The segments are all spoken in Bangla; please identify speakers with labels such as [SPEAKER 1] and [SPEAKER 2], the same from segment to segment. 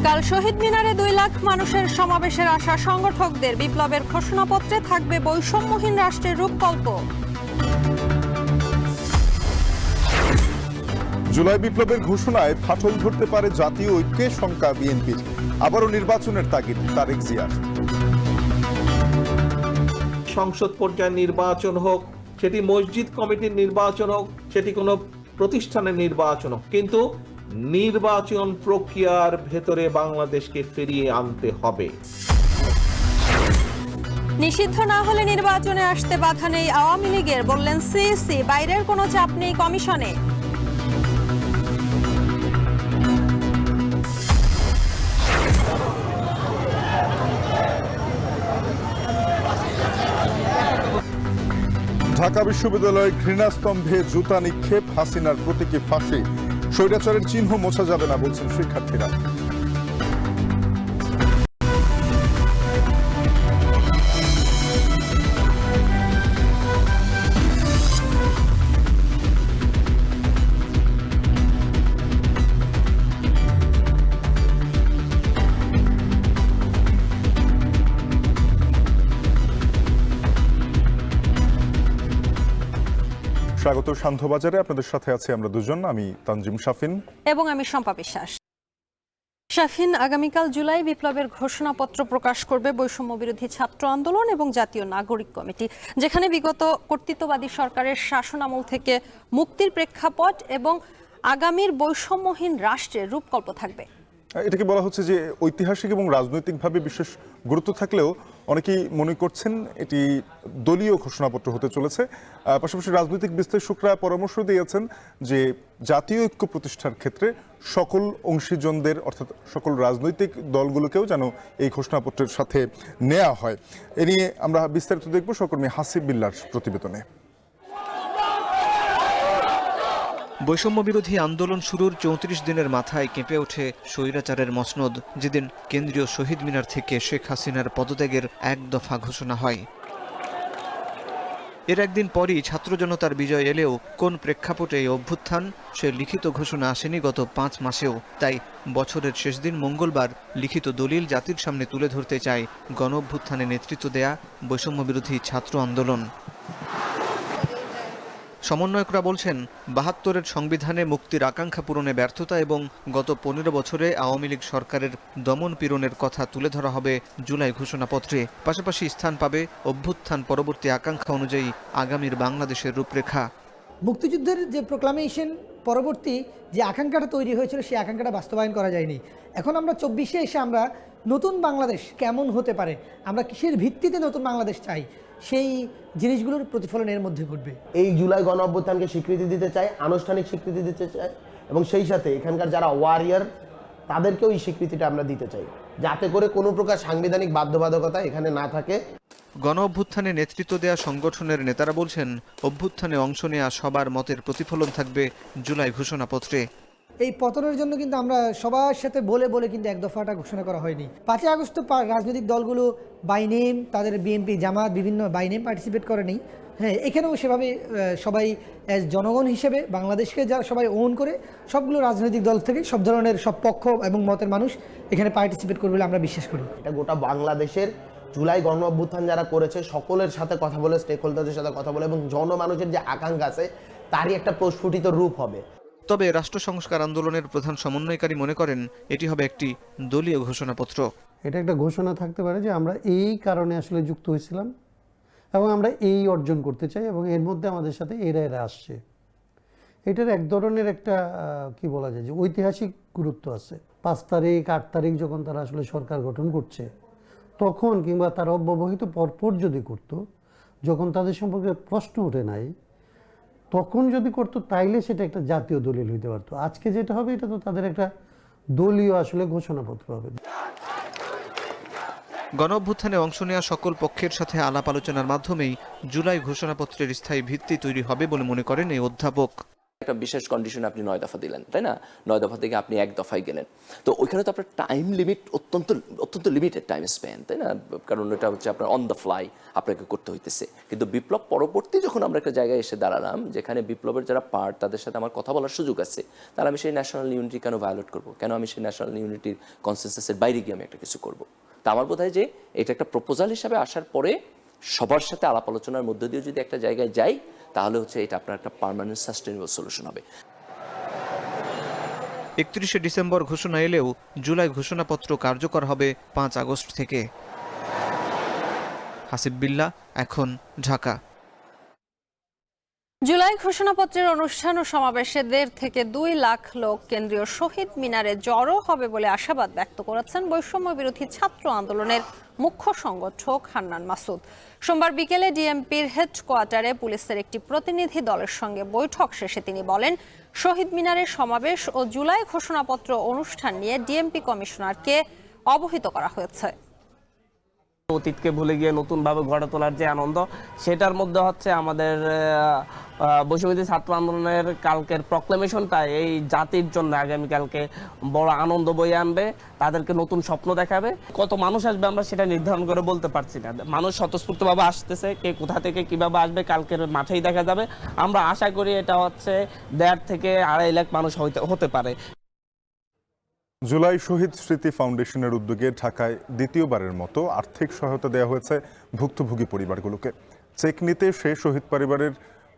[SPEAKER 1] কাল শহীদ মিনারে 2 লাখ মানুষের সমাবেশের আশা সংগঠকদের। বিপ্লবের ঘোষণাপত্রে থাকবে বৈষম্যহীন রাষ্ট্রের রূপকল্প।
[SPEAKER 2] জুলাই বিপ্লবের ঘোষণায় ফাটল ধরতে পারে জাতীয় ঐক্যে শঙ্কা বিএনপির। আবারও নির্বাচনের তাগিদ তারেক জিয়ার।
[SPEAKER 3] সংসদ পর্যায়ে নির্বাচন হোক, সেটি মসজিদ কমিটির নির্বাচন হোক, সেটি কোনো প্রতিষ্ঠানের নির্বাচন হোক, কিন্তু নির্বাচন প্রক্রিয়ার ভেতরে বাংলাদেশকে ফিরিয়ে আনতে হবে।
[SPEAKER 1] নিষিদ্ধ না হলে নির্বাচনে আসতে বাধা নেই আওয়ামী লীগের, বললেন সিইসি। বাইরের কোনো চাপ নেই কমিশনে।
[SPEAKER 2] ঢাকা বিশ্ববিদ্যালয়ে ঘৃণাস্তম্ভে জুতা নিক্ষেপ, হাসিনার প্রতীকে ফাঁসি। স্বৈরাচারের চিহ্ন মোছা যাবে না, বলছেন শিক্ষার্থীরা। স্বাগত সান্ধ্যবাজারে, আপনাদের সাথে আছি আমরা দুজন, আমি তানজিম শাফিন
[SPEAKER 1] এবং আমি শম্পা বিশ্বাস। শাফিন, আগামীকাল জুলাই বিপ্লবের ঘোষণাপত্র প্রকাশ করবে বৈষম্য বিরোধী ছাত্র আন্দোলন এবং জাতীয় নাগরিক কমিটি, যেখানে বিগত কর্তৃত্ববাদী সরকারের শাসনামল থেকে মুক্তির প্রেক্ষাপট এবং আগামীর বৈষম্যহীন রাষ্ট্রের রূপকল্প থাকবে।
[SPEAKER 2] এটাকে বলা হচ্ছে যে ঐতিহাসিক এবং রাজনৈতিকভাবে বিশেষ গুরুত্ব থাকলেও অনেকেই মনে করছেন এটি দলীয় ঘোষণাপত্র হতে চলেছে। পাশাপাশি রাজনৈতিক বিশ্লেষকরা পরামর্শ দিয়েছেন যে জাতীয় ঐক্য প্রতিষ্ঠার ক্ষেত্রে সকল অংশীজনদের, অর্থাৎ সকল রাজনৈতিক দলগুলোকেও যেন এই ঘোষণাপত্রের সাথে নেওয়া হয়। এ নিয়ে আমরা বিস্তারিত দেখব সহকর্মী হাসিব বিল্লার প্রতিবেদনে।
[SPEAKER 4] বৈষম্য বিরোধী আন্দোলন শুরুর 34 দিনের মাথায় কেঁপে ওঠে স্বৈরাচারের মসনদ, যেদিন কেন্দ্রীয় শহীদ মিনার থেকে শেখ হাসিনার পদত্যাগের এক দফা ঘোষণা হয়। এর একদিন পরই ছাত্র জনতার বিজয় এলেও কোন প্রেক্ষাপটে এই অভ্যুত্থান, সে লিখিত ঘোষণা আসেনি গত 5 মাসেও। তাই বছরের শেষ দিন মঙ্গলবার লিখিত দলিল জাতির সামনে তুলে ধরতে চায় গণ অভ্যুত্থানে নেতৃত্ব দেয়া বৈষম্য বিরোধী ছাত্র আন্দোলন। সমন্বয়করা বলছেন, 72-এর সংবিধানে মুক্তির আকাঙ্ক্ষা পূরণে ব্যর্থতা এবং গত 15 বছরে আওয়ামী লীগ সরকারের দমন পীড়নের কথা তুলে ধরা হবে জুলাই ঘোষণাপত্রে। পাশাপাশি স্থান পাবে অভ্যুত্থান পরবর্তী আকাঙ্ক্ষা অনুযায়ী আগামীর বাংলাদেশের রূপরেখা।
[SPEAKER 5] মুক্তিযুদ্ধের যে প্রোক্লামেশন পরবর্তী যে আকাঙ্ক্ষাটা তৈরি হয়েছিল, সেই আকাঙ্ক্ষাটা বাস্তবায়ন করা যায়নি। এখন আমরা 24-এ এসে আমরা নতুন বাংলাদেশ কেমন হতে পারে, আমরা কিসের ভিত্তিতে নতুন বাংলাদেশ চাই, সেই জিনিসগুলোর প্রতিফলন এর মধ্যে ঘটবে।
[SPEAKER 6] এই জুলাই গণ অভ্যুত্থানকে স্বীকৃতি দিতে চায়, আনুষ্ঠানিক স্বীকৃতি দিতে চায়, এবং সেই সাথে এখানকার যারা ওয়ারিয়ার তাদেরকেও এই স্বীকৃতিটা আমরা দিতে চাই, যাতে করে কোনো প্রকার সাংবিধানিক বাধ্যবাধকতা এখানে না থাকে।
[SPEAKER 4] গণ অভ্যুত্থানে নেতৃত্ব দেয়া সংগঠনের নেতারা বলছেন, অভ্যুত্থানে অংশ নেয়া সবার মতের প্রতিফলন থাকবে জুলাই ঘোষণাপত্রে।
[SPEAKER 5] এই পতনের জন্য কিন্তু আমরা সবার সাথে বলে বলে কিন্তু এক দফাটা ঘোষণা করা হয়নি। 5 আগস্ট রাজনৈতিক দলগুলো বাই নেম, তাদের বিএনপি জামাত বিভিন্ন বাই নেম পার্টিসিপেট করেনি। হ্যাঁ, এখানেও সেভাবে সবাই অ্যাজ জনগণ হিসেবে বাংলাদেশকে যারা সবাই ওন করে, সবগুলো রাজনৈতিক দল থেকে সব ধরনের সব পক্ষ এবং মতের মানুষ এখানে পার্টিসিপেট করবে বলে আমরা বিশ্বাস করি।
[SPEAKER 6] এটা গোটা বাংলাদেশের জুলাই গণ অভ্যুত্থান যারা করেছে সকলের সাথে কথা বলে, স্টেক হোল্ডারদের সাথে কথা বলে, এবং জনমানুষের যে আকাঙ্ক্ষা আছে তারই একটা প্রস্ফুটিত রূপ হবে।
[SPEAKER 4] তবে রাষ্ট্র সংস্কার আন্দোলনের প্রধান সমন্বয়কারী মনে করেন, এটি হবে একটি দলীয় ঘোষণাপত্র।
[SPEAKER 7] এটা একটা ঘোষণা থাকতে পারে যে আমরা এই কারণে আসলে যুক্ত হয়েছিলাম এবং আমরা এই অর্জন করতে চাই, এবং এর মধ্যে আমাদের সাথে এরা আসছে। এটার এক ধরনের একটা কি বলা যায় যে ঐতিহাসিক গুরুত্ব আছে। 5 তারিখ 8 তারিখ যখন তারা আসলে সরকার গঠন করছে, তখন কিংবা তারা অব্যবহিত পরপর যদি করতো, যখন তাদের সম্পর্কে প্রশ্ন ওঠে নাই, তখন যদি করতো, তাইলে সেটা একটা জাতীয় দলিল হইতে পারতো। আজকে যেটা হবে, এটা তো তাদের একটা দলীয় আসলে ঘোষণাপত্র হবে।
[SPEAKER 4] গণ অভ্যুত্থানে অংশ নেওয়া সকল পক্ষের সাথে আলাপ আলোচনার মাধ্যমেই জুলাই ঘোষণাপত্রের স্থায়ী ভিত্তি তৈরি হবে বলে মনে করেন এই অধ্যাপক।
[SPEAKER 8] একটা বিশেষ কন্ডিশনে আপনি 9 দফা দিলেন, তাই না? 9 দফা থেকে আপনি 1 দফায় গেলেন, তো ওইখানে তো আপনার টাইম লিমিট অত্যন্ত লিমিটেড টাইম স্প্যান, তাই না? কারণ এটা হচ্ছে আপনার অন দ্য ফ্লাই আপনাকে করতে হইতেছে। কিন্তু বিপ্লব পরবর্তী যখন আমরা একটা জায়গায় এসে দাঁড়ালাম যেখানে বিপ্লবের যারা পার্ট তাদের সাথে আমার কথা বলার সুযোগ আছে, তাহলে আমি সেই ন্যাশনাল ইউনিটি কেন ভায়োলেট করবো? কেন আমি সেই ন্যাশনাল ইউনিটির কনসেনসাসের বাইরে গিয়ে আমি একটা কিছু করবো? তা আমার বোধ হয় যে এটা একটা প্রপোজাল হিসাবে আসার পরে সবার সাথে আলাপ আলোচনার মধ্য দিয়ে যদি একটা জায়গায় যাই, তাহলে হচ্ছে এটা আপনার একটা পার্মানেন্ট সাস্টেনেবল সলিউশন হবে।
[SPEAKER 4] 31শে ডিসেম্বর ঘোষণা এলেও জুলাই ঘোষণাপত্র কার্যকর হবে 5 আগস্ট থেকে। হাসিব বিল্লাহ, এখন, ঢাকা।
[SPEAKER 1] জুলাই ঘোষণাপত্রের অনুষ্ঠান ও সমাবেশে 1.5 থেকে 2 লাখ লোক কেন্দ্রীয় শহীদ মিনারে জড়ো হবে বলে আশাবাদ ব্যক্ত করেছেন বৈষম্য বিরোধী ছাত্র আন্দোলনের মুখ্য সংগঠক হান্নান মাসুদ। সোমবার বিকেলে ডিএমপির হেডকোয়ার্টারে পুলিশের একটি প্রতিনিধি দলের সঙ্গে বৈঠক শেষে তিনি বলেন, শহীদ মিনারের সমাবেশ ও জুলাই ঘোষণাপত্র অনুষ্ঠান নিয়ে ডিএমপি কমিশনারকে অবহিত করা হয়েছে।
[SPEAKER 9] অতীতকে ভুলে গিয়ে নতুনভাবে গড়ে তোলার যে আনন্দ, সেটার মধ্যে হচ্ছে আমাদের বৈষম্যবিরোধী ছাত্র আন্দোলনের কালকের প্রক্লেমেশনটা এই জাতির জন্য আগামীকালকে বড় আনন্দ বয়ে আনবে, তাদেরকে নতুন স্বপ্ন দেখাবে। কত মানুষ আসবে আমরা সেটা নির্ধারণ করে বলতে পারছি না। মানুষ স্বতঃস্ফূর্তভাবে আসতেছে, কে কোথা থেকে কিভাবে আসবে কালকের মাঠেই দেখা যাবে। আমরা আশা করি এটা হচ্ছে 1.5 থেকে 2.5 লাখ মানুষ হতে পারে।
[SPEAKER 2] জুলাই শহীদ স্মৃতি ফাউন্ডেশনের উদ্যোগে ঢাকায় দ্বিতীয়বারের মতো আর্থিক সহায়তা দেওয়া হয়েছে ভুক্তভোগী পরিবারগুলোকে। চেক নিতে সে শহীদ পরিবারের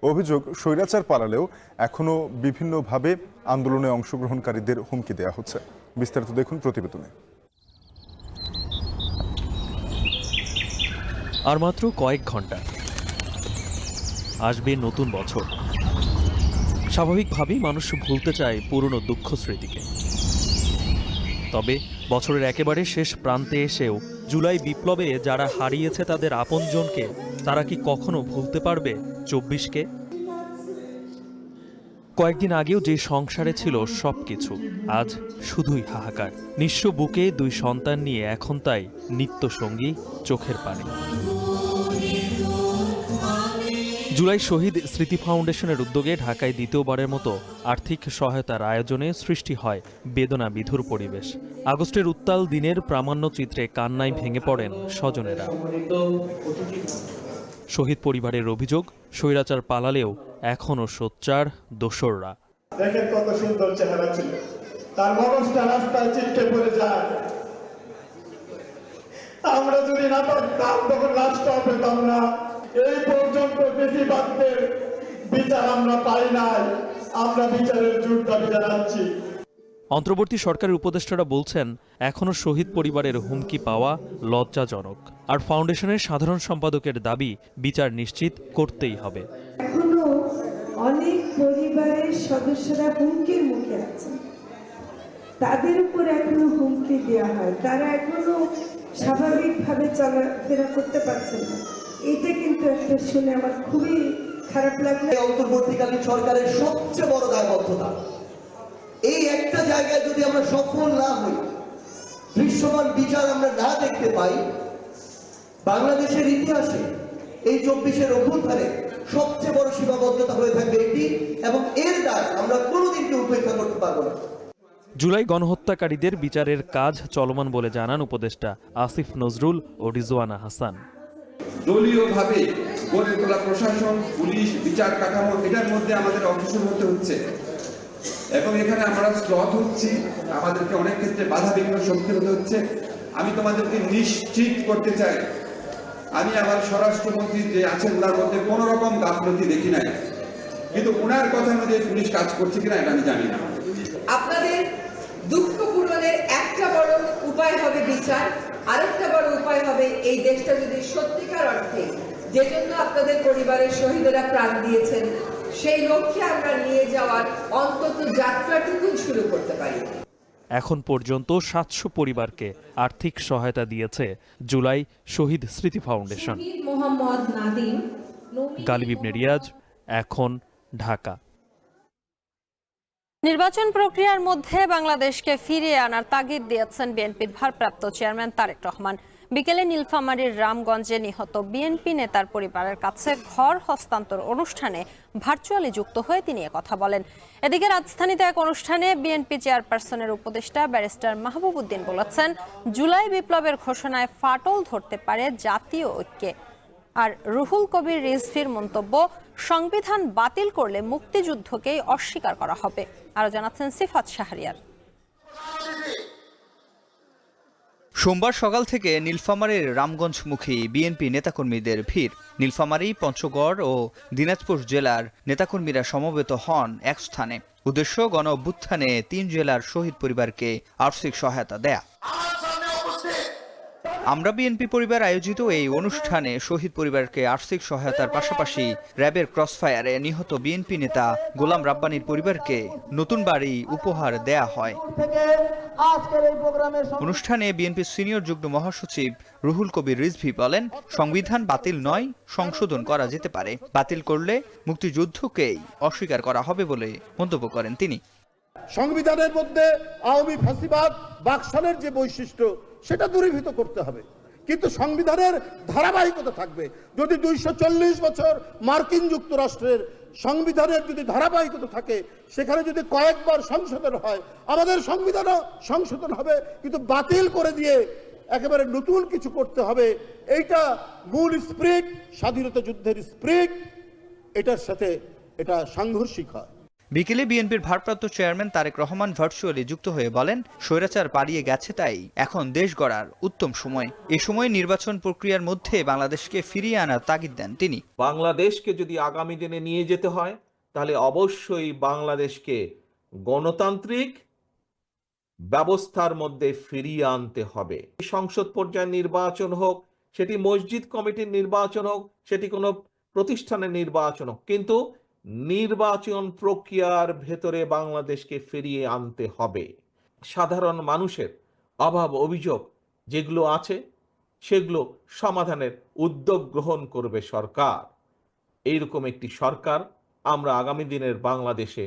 [SPEAKER 2] অভিযোগ, স্বৈরাচার পালালেও এখনও বিভিন্নভাবে আন্দোলনে অংশগ্রহণকারীদের হুমকি দেওয়া হচ্ছে। বিস্তারিত দেখুন প্রতিবেদনে।
[SPEAKER 10] আর মাত্র কয়েক ঘন্টা আসবে নতুন বছর। স্বাভাবিকভাবেই মানুষ ভুলতে চায় পুরনো দুঃখ স্মৃতিকে। তবে বছরের একেবারে শেষ প্রান্তে এসেও জুলাই বিপ্লবে যারা হারিয়েছে তাদের আপনজনকে, তারা কি কখনো ভুলতে পারবে 24কে? কয়েকদিন আগেও যে সংসারে ছিল সবকিছু, আজ শুধুই হাহাকার। নিঃস্ব বুকে 2 সন্তান নিয়ে এখন তাই নিত্য সঙ্গী চোখের পানি। জুলাই শহীদ স্মৃতি ফাউন্ডেশনের উদ্যোগে ঢাকায় দ্বিতীয়বারের মতো আর্থিক সহায়তার আয়োজনে সৃষ্টি হয় বেদনা বিধুর পরিবেশ। আগস্টের উত্তাল দিনের প্রামাণ্য চিত্রে কান্নায় ভেঙে পড়েন স্বজনেরা। শহীদ পরিবারের অভিযোগ, স্বৈরাচার পালালেও এখনও সোচ্চার দোসররা।
[SPEAKER 11] দেখেন কত সুন্দর চেহারা ছিল, তার মানুষটা রাস্তায় ছিটকে পড়ে যায়। আমরা যদি না পারতাম তখন লাশটাও পেতাম না। এই পর্যন্ত বেশিরভাগদের বিচার আমরা পাই নাই, আমরা বিচারের জোর দাবি জানাচ্ছি।
[SPEAKER 10] অন্তর্বর্তী সরকারের উপদেষ্টারা বলছেন, এখনও শহীদ পরিবারের হুমকি পাওয়া লজ্জাজনক। আর ফাউন্ডেশনের সাধারণ সম্পাদকের দাবি, বিচার নিশ্চিত করতেই হবে।
[SPEAKER 12] এখনো অনেক পরিবারের সদস্যরা হুমকির মুখে আছেন, তাদের উপর এখনো হুমকি দেওয়া হয়, তারা এখনো স্বাভাবিকভাবে চলাফেরা করতে পারছেন না। এটা কিন্তু একটা শুনে আমার খুবই খারাপ লাগলো।
[SPEAKER 13] অন্তর্বর্তীকালীন সরকারের সবচেয়ে বড় দায়বদ্ধতা, এই একটা জায়গায় যদি আমরা সফল না হই, দৃশ্যমান বিচার আমরা না দেখতে পাই, বাংলাদেশের ইতিহাসে এই 24-এর অভ্যুত্থানে সবচেয়ে বড় সীমাবদ্ধতা হয়ে থাকবে এটি, এবং এর দায় আমরা কোনোদিন কেউ উপেক্ষা করতে পারবো না।
[SPEAKER 10] জুলাই গণহত্যাকারীদের বিচারের কাজ চলমান বলে জানান উপদেষ্টা আসিফ নজরুল ও রিজওয়ানা হাসান।
[SPEAKER 14] দলীয়ভাবে গড়ে তোলা প্রশাসন, পুলিশ, বিচার কাঠামো, এটার মধ্যে আমাদের অগ্রসর হতে হচ্ছে এবং এখানে আমরা স্লথ হচ্ছি, আমাদেরকে অনেক ক্ষেত্রে বাধা বিঘ্ন সম্মুখীন হতে হচ্ছে। আমি তোমাদেরকে নিশ্চিত করতে চাই, আমি আমার স্বরাষ্ট্রমন্ত্রী যে আছেন ওনার মধ্যে কোনো রকম গাফলতি দেখি নাই, কিন্তু ওনার কথা অনুযায়ী পুলিশ কাজ করছে কিনা এটা আমি জানি না।
[SPEAKER 15] আপনাদের দুঃখ পূরণের একটা বড় উপায় হবে বিচার, আরেকটা বড় উপায় হবে এই দেশটা যদি সত্যিকার অর্থে যে জন্য আপনাদের পরিবারের শহীদেরা প্রাণ দিয়েছেন সেই লক্ষ্যে আমরা নিয়ে যাওয়ার অন্তত যাত্রাটুকু শুরু করতে পারি।
[SPEAKER 10] এখন পর্যন্ত 700 পরিবারকে আর্থিক সহায়তা দিয়েছে জুলাই শহীদ স্মৃতি ফাউন্ডেশন।
[SPEAKER 15] মোহাম্মদ নাদিম,
[SPEAKER 10] গালিব ইবনে রিয়াজ, এখন, ঢাকা।
[SPEAKER 1] নির্বাচন প্রক্রিয়ার মধ্যে বাংলাদেশকে ফিরিয়ে আনার তাগিদ দিয়েছেন বিএনপির ভারপ্রাপ্ত চেয়ারম্যান তারেক রহমান। বিকেলে নীলফামারীর রামগঞ্জে নিহত বিএনপি নেতার পরিবারের কাছে ঘর হস্তান্তর অনুষ্ঠানে ভার্চুয়ালি যুক্ত হয়ে তিনি কথা বলেন। এদিকে রাজধানীতে এক অনুষ্ঠানে বিএনপি চেয়ারপারসনের উপদেষ্টা ব্যারিস্টার মাহবুব উদ্দিন বলেছেন, জুলাই বিপ্লবের ঘোষণায় ফাটল ধরতে পারে জাতীয় ঐক্যে। আর রুহুল কবির রিজভীর মন্তব্য, সংবিধান বাতিল করলে মুক্তিযুদ্ধকেই অস্বীকার করা হবে। আরো জানাচ্ছেন সিফাত শাহরিয়ার।
[SPEAKER 16] সোমবার সকাল থেকে নীলফামারীর রামগঞ্জমুখী বিএনপি নেতাকর্মীদের ভিড়। নীলফামারী, পঞ্চগড় ও দিনাজপুর জেলার নেতাকর্মীরা সমবেত হন এক স্থানে। উদ্দেশ্য গণ অভ্যুত্থানে 3 জেলার শহীদ পরিবারকে আর্থিক সহায়তা দেয়া। আমরা বিএনপি পরিবার আয়োজিত এই অনুষ্ঠানে শহীদ পরিবারকে আর্থিক সহায়তার পাশাপাশি র্যাবের ক্রসফায়ারে নিহত বিএনপি নেতা গোলাম রাব্বানীর পরিবারকে নতুন বাড়ি উপহার দেয়া হয়। অনুষ্ঠানে বিএনপি সিনিয়র যুগ্ম মহাসচিব রুহুল কবির রিজভী বলেন, সংবিধান বাতিল নয়, সংশোধন করা যেতে পারে। বাতিল করলে মুক্তিযুদ্ধকেই অস্বীকার করা হবে বলে মন্তব্য করেন তিনি।
[SPEAKER 11] সংবিধানের মধ্যে আওয়ামী ফ্যাসিবাদ বাকশালের যে বৈশিষ্ট্য সেটা দূরীভূত করতে হবে, কিন্তু সংবিধানের ধারাবাহিকতা থাকবে। যদি 240 বছর মার্কিন যুক্তরাষ্ট্রের সংবিধানের যদি ধারাবাহিকতা থাকে, সেখানে যদি কয়েকবার সংশোধন হয়, আমাদের সংবিধানও সংশোধন হবে, কিন্তু বাতিল করে দিয়ে একেবারে নতুন কিছু করতে হবে। এইটা মূল স্পিরিট, স্বাধীনতা যুদ্ধের স্পিরিট, এটার সাথে এটা সাংঘর্ষিক হয়।
[SPEAKER 16] বিকেলে বিএনপির ভারপ্রাপ্ত চেয়ারম্যান তারেক রহমান ভার্চুয়ালি যুক্ত হয়ে বলেন, স্বৈরাচার পালিয়ে গেছে, তাই এখন দেশ গড়ার উত্তম সময়। এ সময় নির্বাচন প্রক্রিয়ার মধ্যে বাংলাদেশকে ফিরিয়ে আনার তাগিদ দেন তিনি।
[SPEAKER 3] বাংলাদেশকে যদি আগামী দিনে নিয়ে যেতে হয়, তাহলে অবশ্যই বাংলাদেশকে গণতান্ত্রিক ব্যবস্থার মধ্যে ফিরিয়ে আনতে হবে। সংসদ পর্যায়ের নির্বাচন হোক, সেটি মসজিদ কমিটির নির্বাচন হোক, সেটি কোনো প্রতিষ্ঠানের নির্বাচন হোক, কিন্তু নির্বাচন প্রক্রিয়ার ভেতরে বাংলাদেশকে ফিরিয়ে আনতে হবে। সাধারণ মানুষের অভাব অভিযোগ যেগুলো আছে, সেগুলো সমাধানের উদ্যোগ গ্রহণ করবে সরকার। এইরকম একটি সরকার আমরা আগামী দিনের বাংলাদেশে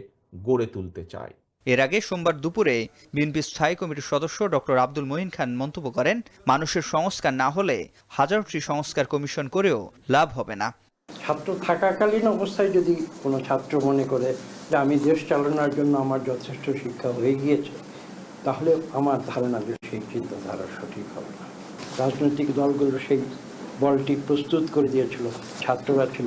[SPEAKER 3] গড়ে তুলতে চাই।
[SPEAKER 16] এর আগে সোমবার দুপুরে বিএনপি স্থায়ী কমিটির সদস্য ডক্টর আব্দুল মঈন খান মন্তব্য করেন, মানুষের সংস্কার না হলে হাজারটি সংস্কার কমিশন করেও লাভ হবে না।
[SPEAKER 17] ছাত্র থাকাকালীন অবস্থায় যদি কোনো ছাত্র মনে করে যে আমি দেশ চালানোর জন্য আমার যথেষ্ট শিক্ষা হয়ে গিয়েছে, তাহলে আমার ধারণা যে সেই চিন্তাধারা সঠিক হবে না। রাজনৈতিক দলগুলো সেই বলটি প্রস্তুত করে দিয়েছিল, ছাত্ররা ছিল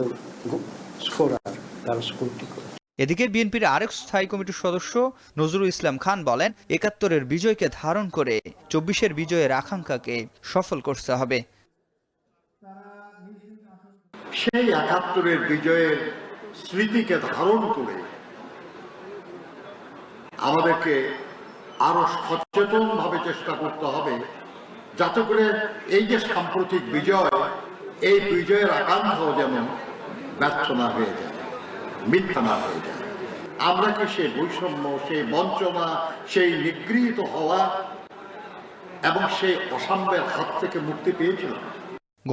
[SPEAKER 17] স্কোরার, তারা স্কুলটি করে।
[SPEAKER 16] এদিকে বিএনপির আরেক স্থায়ী কমিটির সদস্য নজরুল ইসলাম খান বলেন, ৭১-এর বিজয়কে ধারণ করে ২৪-এর বিজয়ের আকাঙ্ক্ষাকে সফল করতে হবে।
[SPEAKER 11] সেই ৭১-এর বিজয়ের স্মৃতিকে ধারণ করে আমাদেরকে আরো সচেতন ভাবে চেষ্টা করতে হবে, যাতে করে এই যে সাম্প্রতিক বিজয়, এই বিজয়ের আকাঙ্ক্ষাও যেন ব্যর্থ না হয়ে যায়, মিথ্যা না হয়ে যায়। আমরা কি সেই বৈষম্য, সেই বঞ্চনা, সেই নিগৃহীত হওয়া এবং সেই অসাম্যের হাত থেকে মুক্তি পেয়েছিলাম?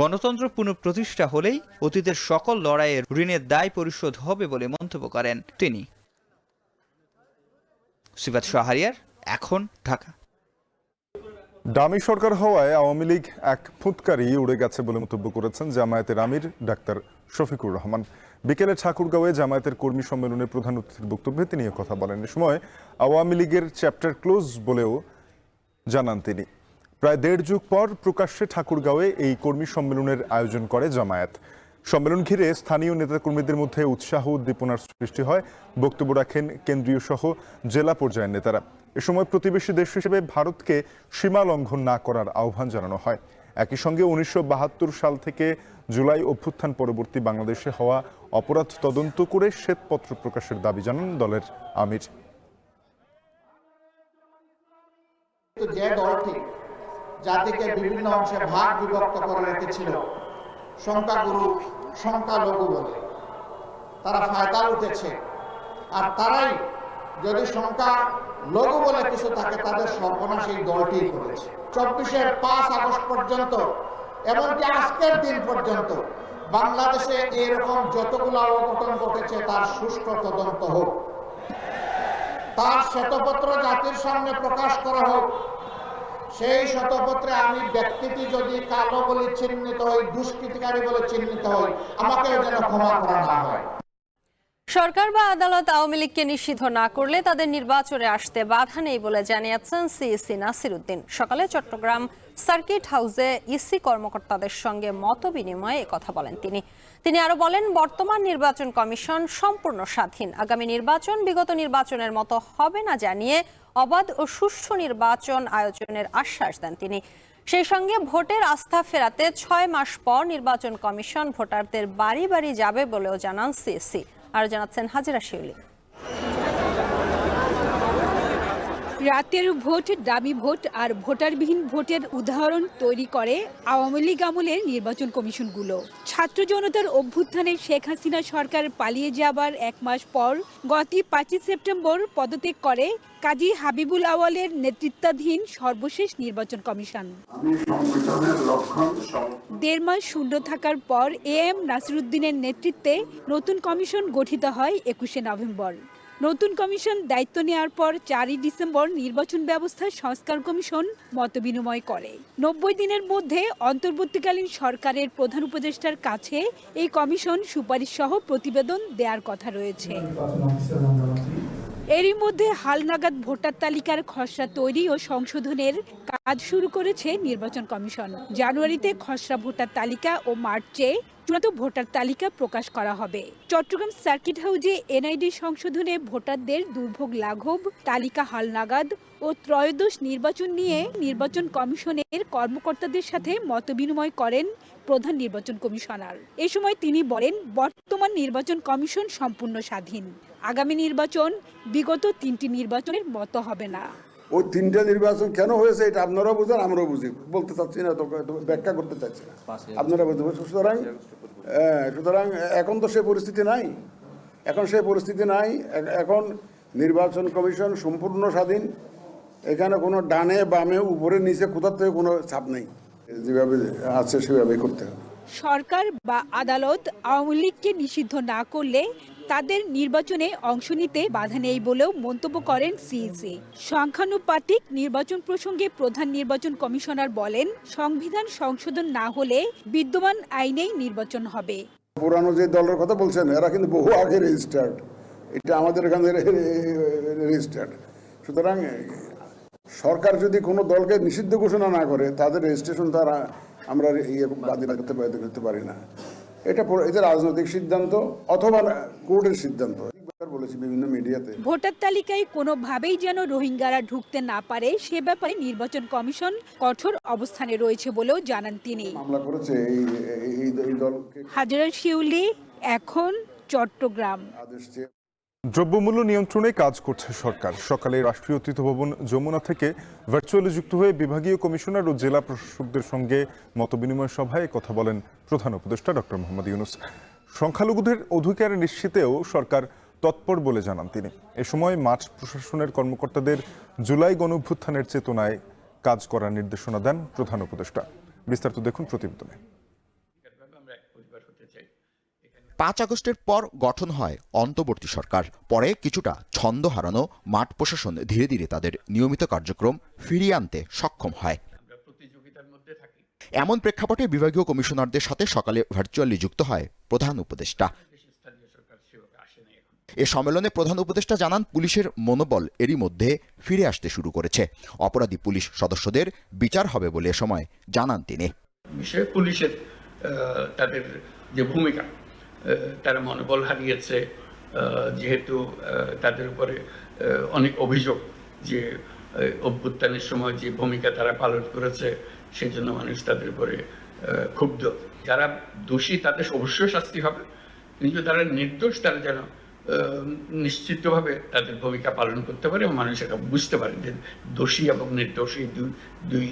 [SPEAKER 16] গণতন্ত্র পুনঃপ্রতিষ্ঠা হলেই অতীতের সকল লড়াইয়ের ঋণের দায় পরিশোধ হবে বলে মন্তব্য করেন তিনি। সিফাত শাহরিয়ার, এখন, ঢাকা।
[SPEAKER 2] ডামি সরকার হওয়ায় আওয়ামী লীগ এক ফুৎকারই উড়ে গেছে বলে মন্তব্য করেছেন জামায়াতের আমির ডাক্তার শফিকুর রহমান। বিকেলে ঠাকুরগাঁওয়ে জামায়াতের কর্মী সম্মেলনে প্রধান অতিথির বক্তব্যে তিনি কথা বলেন। এ সময় আওয়ামী লীগের চ্যাপ্টার ক্লোজ বলেও জানান তিনি। প্রায় ১.৫ যুগ পর প্রকাশ্যে ঠাকুরগাঁওয়ে এই কর্মী সম্মেলনের আয়োজন করে জামায়াত। সম্মেলন ঘিরে স্থানীয় নেতাকর্মীদের মধ্যে উৎসাহ উদ্দীপনার সৃষ্টি হয়। বক্তব্য রাখেন কেন্দ্রীয় সহ জেলা পর্যায়ের নেতারা। এ সময় প্রতিবেশী দেশ হিসেবে ভারতকে সীমা লঙ্ঘন না করার আহ্বান জানানো হয়। একই সঙ্গে ১৯৭২ সাল থেকে জুলাই অভ্যুত্থান পরবর্তী বাংলাদেশে হওয়া অপরাধ তদন্ত করে শ্বেতপত্র প্রকাশের দাবি জানান দলের আমির।
[SPEAKER 11] যে দলটি জাতিকে বিভিন্ন অংশে ভাগ বিভক্ত করে রেখেছিল, সংখ্যাগুরু সংখ্যালঘু বলে তারা ফায়দা উঠেছে, আর তারাই যদি সংখ্যা লঘু বলে কিছু থাকে, তাদের সর্বনাশ এই দলটি করেছে। ২৪-এর ৫ আগস্ট পর্যন্ত, এমনকি আজকের দিন পর্যন্ত বাংলাদেশে এরকম যতগুলো অঘটন ঘটেছে তার সুষ্ঠু তদন্ত হোক, তার শ্বেতপত্র জাতির সামনে প্রকাশ করা হোক। সেই শতপত্রে আমি ব্যক্তিটি যদি কালো বলে চিহ্নিত হই, দুষ্কৃতিকারী বলে চিহ্নিত হই, আমাকে যেন ক্ষমা করা না হয়।
[SPEAKER 1] সরকার বা আদালত আওয়ামী লীগকে নিষিদ্ধ না করলে তাদের নির্বাচনে আসতে বাধা নেই বলে জানিয়েছেন সিইসি নাসির উদ্দিন। সকালে চট্টগ্রাম সার্কিট হাউসে ইসি কর্মকর্তাদের সঙ্গে মতবিনিময়ে কথা বলেন তিনি আরো বলেন, বর্তমান নির্বাচন কমিশন সম্পূর্ণ স্বাধীন। আগামী নির্বাচন বিগত নির্বাচনের মতো হবে না জানিয়ে অবাধ ও সুষ্ঠু নির্বাচন আয়োজনের আশ্বাস দেন তিনি। সেই সঙ্গে ভোটের আস্থা ফেরাতে 6 মাস পর নির্বাচন কমিশন ভোটারদের বাড়ি বাড়ি যাবে বলেও জানান সিইসি। আর জানাচ্ছেন হাজিরা শিউলি।
[SPEAKER 18] রাতের ভোট, দামি ভোট আর ভোটারবিহীন ভোটের উদাহরণ তৈরি করে আওয়ামী লীগ আমলের নির্বাচন কমিশনগুলো। ছাত্র জনতার অভ্যুত্থানে শেখ হাসিনা সরকার পালিয়ে যাবার 1 মাস পর গত 25 সেপ্টেম্বর পদত্যাগ করে কাজী হাবিবুল আওয়ালের নেতৃত্বাধীন সর্বশেষ নির্বাচন কমিশন। 1.5 মাস শূন্য থাকার পর এএম নাসির উদ্দিনের নেতৃত্বে নতুন কমিশন গঠিত হয় 21শে নভেম্বর। নতুন কমিশন দায়িত্ব নেওয়ার পর 4ই ডিসেম্বর নির্বাচন ব্যবস্থা সংস্কার কমিশন মতবিনিময় করে। 90 দিনের মধ্যে অন্তর্বর্তীকালীন সরকারের প্রধান উপদেষ্টার কাছে এই কমিশন সুপারিশ সহ প্রতিবেদন দেওয়ার কথা রয়েছে। এরই মধ্যে হালনাগাদ ভোটার তালিকার খসড়া তৈরি ও সংশোধনের কাজ শুরু করেছে নির্বাচন কমিশন। জানুয়ারিতে খসড়া ভোটার তালিকা ও মার্চে চূড়ান্ত ভোটার তালিকা প্রকাশ করা হবে। চট্টগ্রাম সার্কিট হাউসে এনআইডি সংশোধনে ভোটারদের দুর্ভোগ লাঘব, তালিকা হালনাগাদ ও ত্রয়োদশ নির্বাচন নিয়ে নির্বাচন কমিশনের কর্মকর্তাদের সাথে মতবিনিময় করেন প্রধান নির্বাচন কমিশনার। এ সময় তিনি বলেন, বর্তমান নির্বাচন কমিশন সম্পূর্ণ স্বাধীন। আগামী নির্বাচন বিগত 3টি নির্বাচনের মতো হবে না।
[SPEAKER 11] ওই 3টা নির্বাচন কেন হয়েছে এটা আপনারাও বুঝেন, আমরাও বুঝি, বলতে চাচ্ছি না, তো ব্যাখ্যা করতে চাচ্ছি না, আপনারা বুঝতে পারছেন। সুতরাং এখন তো সেই পরিস্থিতি নাই, এখন নির্বাচন কমিশন সম্পূর্ণ স্বাধীন। এখানে কোনো ডানে বামে উপরে নিচে কোথাও থেকে কোনো চাপ নেই, যেভাবে আছে সেভাবেই করতে হবে।
[SPEAKER 18] সরকার বা আদালত আওয়ামী লীগকে নিষিদ্ধ না করলে তাদের নির্বাচনে অংশ নিতে বাধা নেই বলেও মন্তব্য করেন সিইসি। সংখ্যানুপাতিক নির্বাচন প্রসঙ্গে প্রধান নির্বাচন কমিশনার বলেন, সংবিধান সংশোধন না হলে বিদ্যমান আইনেই নির্বাচন হবে।
[SPEAKER 11] পুরানো যে দলের কথা বলছেন এরা কিন্তু বহু আগে রেজিস্টার্ড, এটা আমাদের এখানে রেজিস্টার্ড। সুতরাং সরকার যদি কোনো দলকে নিষিদ্ধ ঘোষণা না করে তাদের রেজিস্ট্রেশন তারা আমরা বাতিল করতে পারি না। এটা রাজনৈতিক সিদ্ধান্ত অথবা কোর্টের সিদ্ধান্ত, বলেছি বিভিন্ন মিডিয়াতে।
[SPEAKER 18] ভোটার তালিকায় কোনোভাবেই যেন রোহিঙ্গারা ঢুকতে না পারে সে ব্যাপারে নির্বাচন কমিশন কঠোর অবস্থানে রয়েছে বলেও জানান তিনি।
[SPEAKER 11] মামলা করেছে এই দলকে।
[SPEAKER 18] হাজিরা শিউলি, এখন চট্টগ্রাম।
[SPEAKER 2] দ্রব্যমূল্য নিয়ন্ত্রণে কাজ করছে সরকার। সকালে রাষ্ট্রীয় অতিথি ভবন যমুনা থেকে ভার্চুয়ালি যুক্ত হয়ে বিভাগীয় কমিশনার ও জেলা প্রশাসকদের সঙ্গে মতবিনিময় সভায় কথা বলেন প্রধান উপদেষ্টা ডক্টর মোহাম্মদ ইউনূস। সংখ্যালঘুদের অধিকার নিশ্চিতেও সরকার তৎপর বলে জানান তিনি। এ সময় মাঠ প্রশাসনের কর্মকর্তাদের জুলাই গণঅভ্যুত্থানের চেতনায় কাজ করার নির্দেশনা দেন প্রধান উপদেষ্টা। বিস্তারিত দেখুন প্রতিবেদনে।
[SPEAKER 19] 5 আগস্টের পর গঠন হয় অন্তর্বর্তী সরকার। পরে কিছুটা ছন্দ হারানো মাঠ প্রশাসন ধীরে ধীরে তাদের নিয়মিত কার্যক্রম ফিরিয়ে আনতে সক্ষম হয়। এমন প্রেক্ষাপটে বিভাগীয় কমিশনারদের সাথে সকালে ভার্চুয়ালি যুক্ত হয় প্রধান উপদেষ্টা। এ সম্মেলনে প্রধান উপদেষ্টা জানান, পুলিশের মনোবল এরই মধ্যে ফিরে আসতে শুরু করেছে। অপরাধী পুলিশ সদস্যদের বিচার হবে বলে এ সময় জানান তিনি।
[SPEAKER 20] পুলিশের তাদের যে ভূমিকা, তারা মনোবল হারিয়েছে, যেহেতু তাদের উপরে অনেক অভিযোগ যে অভ্যুত্থানের সময় যে ভূমিকা তারা পালন করেছে সেই জন্য মানুষ তাদের উপরে ক্ষুব্ধ। যারা দোষী তাদের অবশ্যই শাস্তি হবে, কিন্তু যারা নির্দোষ তারা যেন নিশ্চিতভাবে তাদের ভূমিকা পালন করতে পারে এবং মানুষ এটা বুঝতে পারে যে দোষী এবং নির্দোষ এই দুই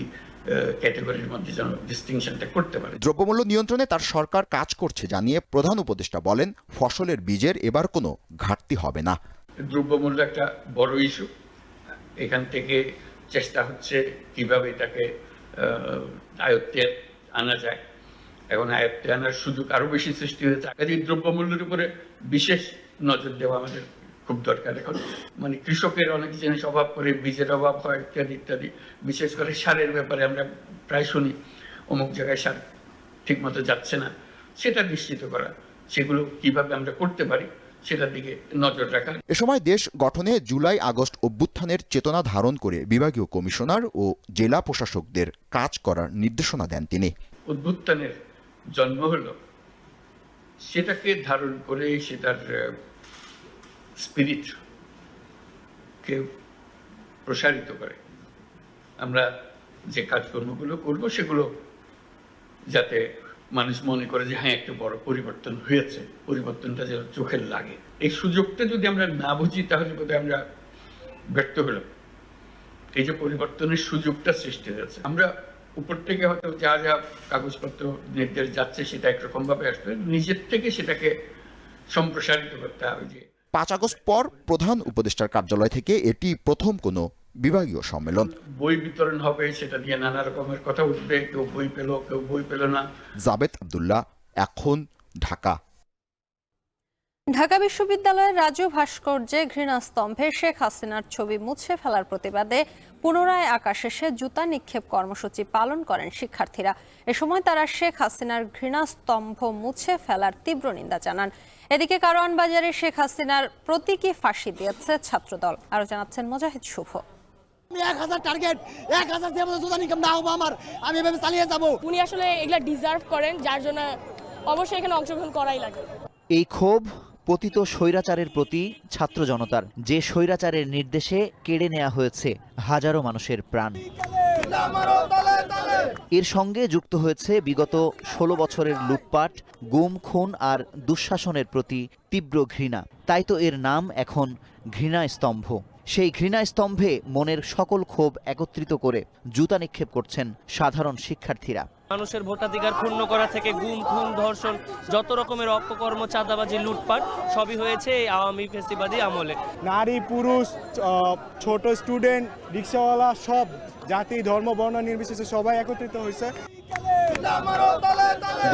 [SPEAKER 20] ক্যাটাগরির মধ্যে যেন ডিস্টিংশনটা করতে পারে।
[SPEAKER 19] দ্রব্যমূল্য নিয়ন্ত্রণে তার সরকার কাজ করছে জানিয়ে প্রধান উপদেষ্টা বলেন, ফসলের বীজের এবার কোনো ঘাটতি হবে না।
[SPEAKER 20] দ্রব্যমূল্য একটা বড় ইস্যু, এখান থেকে চেষ্টা হচ্ছে কিভাবে এটাকে আয়ত্তে আনা যায়। এখন আয়ত্তে আনার সুযোগ আরো বেশি সৃষ্টি হয়েছে। এই দ্রব্যমূল্যের উপরে বিশেষ নজর দেওয়া আমাদের খুব দরকার এখন। মানে কৃষকের অনেক জিনিস অভাব করে, বীজের অভাব হয় ইত্যাদি ইত্যাদি। বিশেষ করে সারের ব্যাপারে আমরা প্রায় শুনি অমুক জায়গায় সার ঠিকমতো যাচ্ছে না, সেটা নিশ্চিত করা, সেগুলো কিভাবে আমরা করতে পারি সেটার দিকে নজর রাখা।
[SPEAKER 19] এ সময় দেশ গঠনে জুলাই আগস্ট অভ্যুত্থানের চেতনা ধারণ করে বিভাগীয় কমিশনার ও জেলা প্রশাসকদের কাজ করার নির্দেশনা দেন তিনি।
[SPEAKER 20] অভ্যুত্থানের জন্ম হলো, সেটাকে ধারণ করে সেটার স্পিরিটকে প্রসারিত করে আমরা যে কাজকর্মগুলো করব সেগুলো যাতে মানুষ মনে করে যে হ্যাঁ একটা বড় পরিবর্তন হয়েছে, পরিবর্তনটা যেন চোখের লাগে। এই সুযোগটা যদি আমরা না বুঝি তাহলে বোধহয় আমরা ব্যর্থ হলাম। এই যে পরিবর্তনের সুযোগটা সৃষ্টি হয়েছে, আমরা উপর থেকে হয়তো যা যা কাগজপত্র নির্দেশ যাচ্ছে সেটা একরকম ভাবে আসবে, নিজের থেকে সেটাকে সম্প্রসারিত করতে হবে। যে
[SPEAKER 19] 5 আগস্ট পর প্রধান উপদেষ্টার কার্যালয় থেকে এটি প্রথম কোনো বিভাগীয় সম্মেলন।
[SPEAKER 20] বই বিতরণ হবে, সেটা নিয়ে নানা রকমের কথা উঠবে, কেউ বই পেল কেউ বই পেল না।
[SPEAKER 19] জাবেদ আব্দুল্লাহ, এখন, ঢাকা।
[SPEAKER 1] ঢাকা বিশ্ববিদ্যালয়ের রাজু ভাস্কর্যে ঘৃণাস্তম্ভে শেখ হাসিনার ছবি মুছে ফেলার প্রতিবাদে পুনরায় আকাশেসে জুতা নিক্ষেপ কর্মসূচি পালন করেন শিক্ষার্থীরা। এ সময় তারা শেখ হাসিনার ঘৃণাস্তম্ভ মুছে ফেলার তীব্র নিন্দা জানান। এদিকে কারওয়ান বাজারে শেখ হাসিনার প্রতীকী ফাঁসি দিয়েছে ছাত্রদল। আরো জানাচ্ছেন মোজাহিদ শুভ।
[SPEAKER 21] 1000 টার্গেট, 1000 যে জুতা নিক্ষেপ না হবে আমার, আমি এভাবে চালিয়ে যাব।
[SPEAKER 22] উনি আসলে এগুলা ডিজার্ভ করেন, যার জন্য অবশ্যই এখানে অংশগ্রহণ করাই লাগে।
[SPEAKER 16] এই ক্ষোভ পতিত স্বৈরাচারের প্রতি ছাত্র জনতার, যে স্বৈরাচারের নির্দেশে কেড়ে নেওয়া হয়েছে হাজারো মানুষের প্রাণ। এর সঙ্গে যুক্ত হয়েছে বিগত 16 বছরের লুটপাট, গুম, খুন আর দুঃশাসনের প্রতি তীব্র ঘৃণা। তাই তো এর নাম এখন ঘৃণা স্তম্ভ। সেই ঘৃণা স্তম্ভে মনের সকল ক্ষোভ একত্রিত করে জুতা নিক্ষেপ করছেন সাধারণ শিক্ষার্থীরা।
[SPEAKER 9] মানুষের ভোটাধিকার ক্ষুণ্ণ করা থেকে গুম, খুন, ধর্ষণ, যত রকমের অপকর্ম, চাঁদাবাজি, লুটপাট সবই হয়েছে এই আওয়ামী ফ্যাসিবাদী আমলে।
[SPEAKER 23] নারী, পুরুষ, ছোট স্টুডেন্ট, রিক্সাওয়ালা, সব জাতি, ধর্ম, বর্ণ নির্বিশেষে সবাই একত্রিত হয়েছে।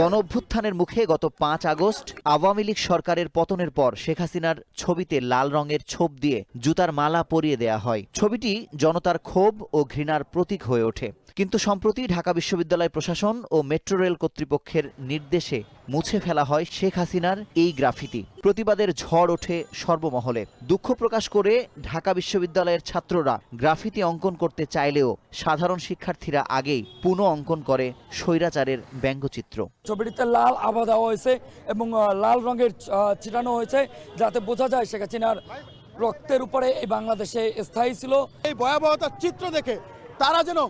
[SPEAKER 16] গণঅভ্যুত্থানের মুখে গত 5 আগস্ট আওয়ামী লীগ সরকারের পতনের পর শেখ হাসিনার ছবিতে লাল রঙের ছোপ দিয়ে জুতার মালা পরিয়ে দেয়া হয়। ছবিটি জনতার ক্ষোভ ও ঘৃণার প্রতীক হয়ে ওঠে। কিন্তু সম্প্রতি ঢাকা বিশ্ববিদ্যালয় প্রশাসন ও মেট্রো রেল কর্তৃপক্ষের নির্দেশে মুছে ফেলা হয় শেখ হাসিনার এই গ্রাফিতি। প্রতিবাদের ঝড় ওঠে সর্বমহলে। দুঃখ প্রকাশ করে ঢাকা বিশ্ববিদ্যালয়ের ছাত্ররা গ্রাফিতি অঙ্কন করতে চাইলেও সাধারণ শিক্ষার্থীরা আগেই পুনঃ অঙ্কন করে স্বৈরাচারের ব্যঙ্গচিত্র।
[SPEAKER 24] ছবিটিতে লাল আভা দেওয়া হয়েছে এবং লাল রঙের ছিটানো হয়েছে, যাতে বোঝা যায় শেখ হাসিনার রক্তের উপরে এই বাংলাদেশে স্থায়ী ছিল।
[SPEAKER 11] এই ভয়াবহতার চিত্র দেখে তারা যেন